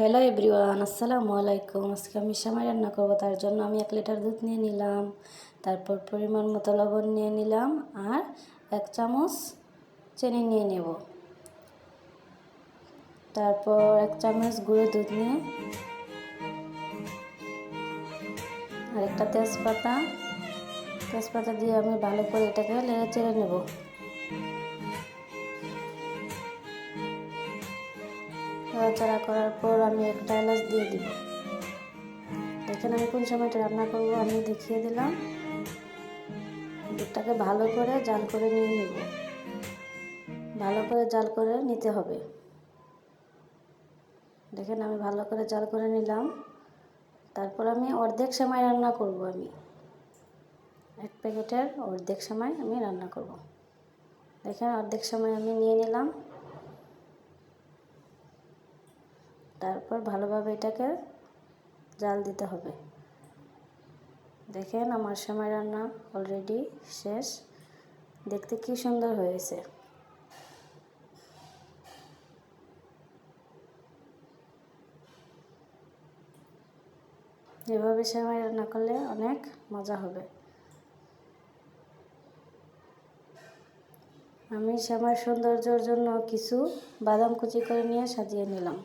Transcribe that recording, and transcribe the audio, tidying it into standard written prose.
Hello everyone, আসসালামু আলাইকুম। আজকে আমি সেমাই রান্না করব। তার জন্য আমি 1 লিটার দুধ নিয়ে নিলাম, তারপর পরিমাণ মতো লবণ নিয়ে নিলাম আর 1 চামচ চিনি নিয়ে নেব। তারপর 1 চামচ গুঁড়ো দুধ নিয়ে আর একটা তেজপাতা দিয়ে আমি ভালো করে এটাকে নেড়ে চেড়ে নেব। নাড়াচাড়া করার পর আমি একটা এলাচ দিয়ে দিব। দেখেন আমি কোন সময়টা রান্না করব আমি দেখিয়ে দিলাম। দুধটাকে ভালো করে জাল করে নিয়ে নিব। ভালো করে জাল করে নিতে হবে। দেখেন আমি ভালো করে জাল করে নিলাম। তারপর আমি অর্ধেক সেমাই রান্না করব। আমি 1 প্যাকেটের অর্ধেক সেমাই আমি রান্না করব। দেখেন অর্ধেক সেমাই আমি নিয়ে নিলাম। তারপর ভালোভাবে এটাকে জাল দিতে হবে। দেখেন আমার সেমাই রান্না অলরেডি শেষ। দেখতে কি সুন্দর হয়েছে। এভাবে সেমাই রান্না করলে অনেক মজা হবে। আমি সেমাই সৌন্দর্যের জন্য কিছু বাদাম কুচি করে নিয়ে সাজিয়ে নিলাম।